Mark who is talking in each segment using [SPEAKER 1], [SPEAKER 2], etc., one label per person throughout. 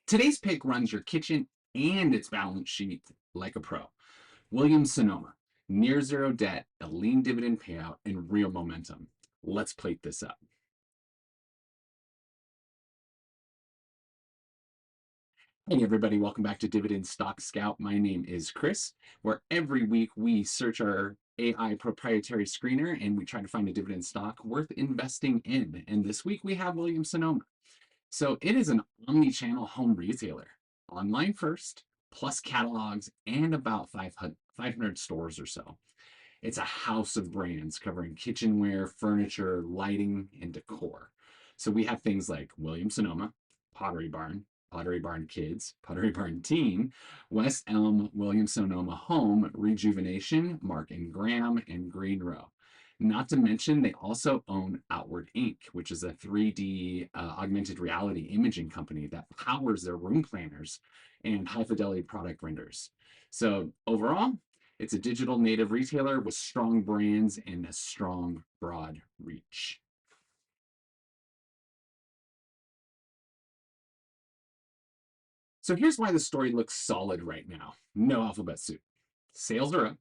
[SPEAKER 1] Today's pick runs your kitchen and its balance sheet like a pro. Williams-Sonoma, near zero debt, a lean dividend payout, and real momentum. Let's plate this up. Hey everybody, welcome back to Dividend Stock Scout. My name is Chris, where every week we search our AI proprietary screener and we try to find a dividend stock worth investing in. And this week we have Williams-Sonoma. So it is an omni-channel home retailer, online first, plus catalogs and about 500 stores or so. It's a house of brands covering kitchenware, furniture, lighting, and decor. So we have things like Williams-Sonoma, Pottery Barn Kids, Pottery Barn Teen, West Elm, Williams-Sonoma Home, Rejuvenation, Mark and Graham, and Green Row. Not to mention, they also own Outward Inc., which is a 3D augmented reality imaging company that powers their room planners and high fidelity product renders. So overall, it's a digital native retailer with strong brands and a strong, broad reach. So here's why the story looks solid right now. No alphabet soup. Sales are up.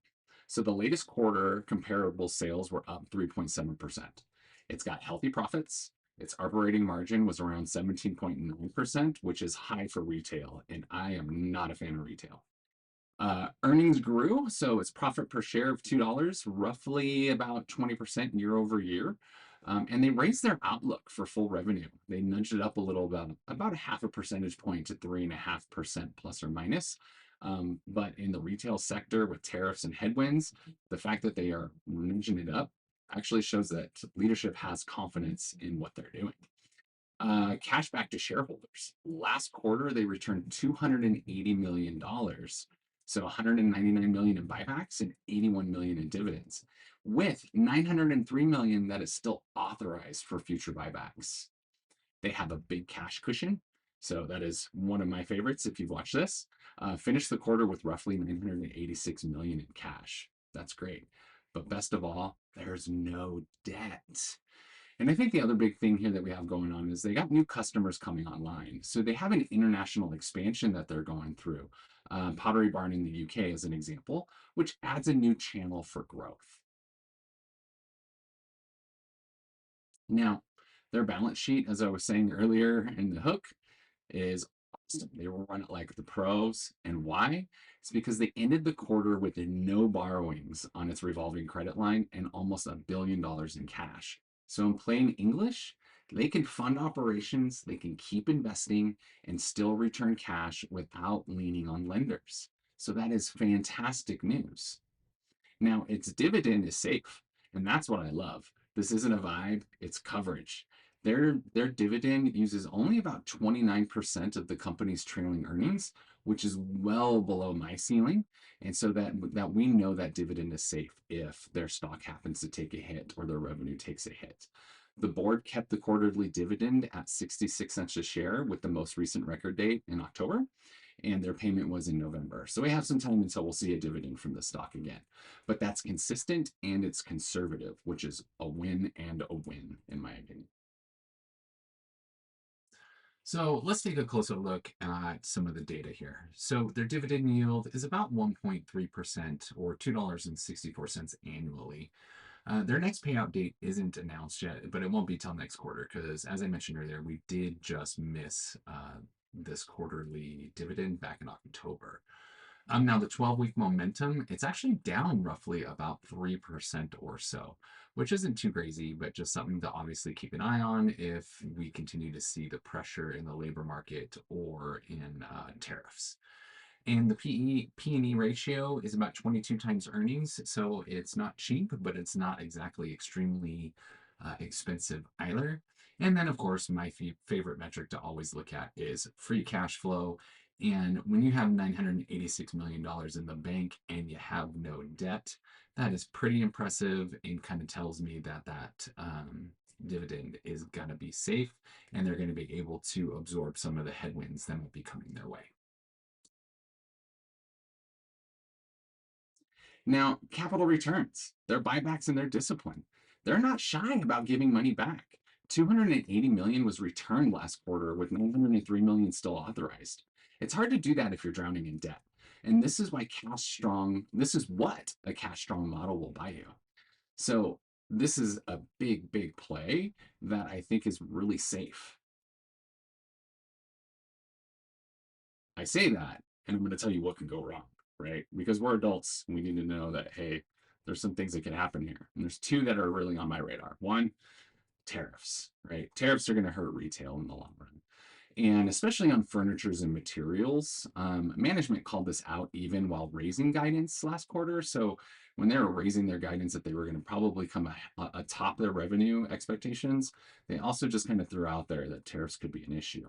[SPEAKER 1] So the latest quarter comparable sales were up 3.7%. It's got healthy profits. Its operating margin was around 17.9%, which is high for retail, and I am not a fan of retail. Earnings grew, so its profit per share of $2, roughly about 20% year over year. And they raised their outlook for full revenue. They nudged it up a little, about a half a percentage point to 3.5% plus or minus. But in the retail sector with tariffs and headwinds, the fact that they are nudging it up actually shows that leadership has confidence in what they're doing. Cash back to shareholders. Last quarter, they returned $280 million. So 199 million in buybacks and 81 million in dividends, with 903 million that is still authorized for future buybacks. They have a big cash cushion. So that is one of my favorites if you've watched this. Finished the quarter with roughly 986 million in cash. That's great. But best of all, there's no debt. And I think the other big thing here that we have going on is they got new customers coming online. So they have an international expansion that they're going through. Pottery Barn in the UK as an example, which adds a new channel for growth. Now, their balance sheet, as I was saying earlier in the hook, is awesome. They will run it like the pros. And why? It's because they ended the quarter with no borrowings on its revolving credit line and almost $1 billion in cash. So, in plain English, they can fund operations, they can keep investing, and still return cash without leaning on lenders. So, that is fantastic news. Now, its dividend is safe, and that's what I love. This isn't a vibe, it's coverage. Their dividend uses only about 29% of the company's trailing earnings, which is well below my ceiling. And so that we know that dividend is safe if their stock happens to take a hit or their revenue takes a hit. The board kept the quarterly dividend at 66 cents a share with the most recent record date in October, and their payment was in November. So we have some time until we'll see a dividend from the stock again. But that's consistent and it's conservative, which is a win and a win, in my opinion. So let's take a closer look at some of the data here. So their dividend yield is about 1.3% or $2.64 annually. Their next payout date isn't announced yet, but it won't be till next quarter because, as I mentioned earlier, we did just miss this quarterly dividend back in October. Now, the 12-week momentum, it's actually down roughly about 3% or so, which isn't too crazy, but just something to obviously keep an eye on if we continue to see the pressure in the labor market or in tariffs. And the P&E ratio is about 22 times earnings, so it's not cheap, but it's not exactly extremely expensive either. And then, of course, my favorite metric to always look at is free cash flow. And when you have $986 million in the bank and you have no debt, that is pretty impressive and kind of tells me that dividend is going to be safe and they're going to be able to absorb some of the headwinds that might be coming their way. Now, capital returns, their buybacks and their discipline. They're not shy about giving money back. $280 million was returned last quarter with $903 million still authorized. It's hard to do that if you're drowning in debt. And this is why this is what a cash strong model will buy you. So this is a big, big play that I think is really safe. I say that, and I'm going to tell you what can go wrong, right? Because we're adults, and we need to know that, hey, there's some things that can happen here. And there's two that are really on my radar. One, tariffs, right? Tariffs are going to hurt retail in the long run. And especially on furnitures and materials, management called this out even while raising guidance last quarter. So when they were raising their guidance that they were going to probably come atop their revenue expectations, they also just kind of threw out there that tariffs could be an issue.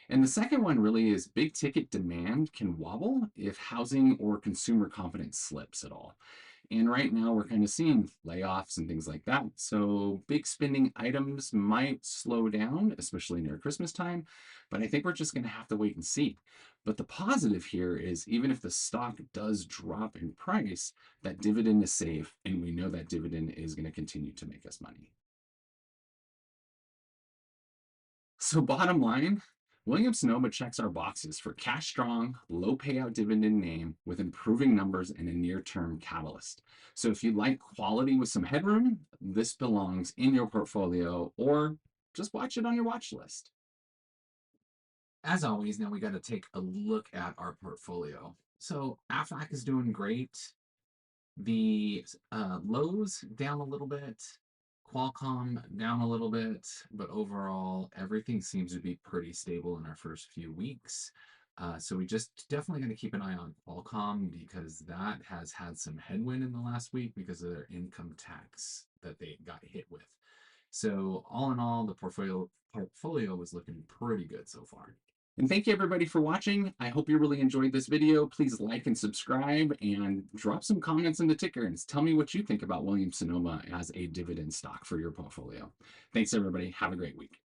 [SPEAKER 1] And the second one really is big ticket demand can wobble if housing or consumer confidence slips at all. And right now we're kind of seeing layoffs and things like that. So big spending items might slow down, especially near Christmas time. But I think we're just going to have to wait and see. But the positive here is even if the stock does drop in price, that dividend is safe. And we know that dividend is going to continue to make us money. So bottom line, Williams-Sonoma checks our boxes for cash strong, low payout dividend name with improving numbers and a near-term catalyst. So if you like quality with some headroom, this belongs in your portfolio or just watch it on your watch list. As always, now we got to take a look at our portfolio. So Aflac is doing great. The lows down a little bit, Qualcomm down a little bit, but overall, everything seems to be pretty stable in our first few weeks. So we just definitely going to keep an eye on Qualcomm because that has had some headwind in the last week because of their income tax that they got hit with. So all in all, the portfolio was looking pretty good so far. And thank you everybody for watching. I hope you really enjoyed this video. Please like and subscribe and drop some comments in the ticker and tell me what you think about Williams-Sonoma as a dividend stock for your portfolio. Thanks everybody. Have a great week.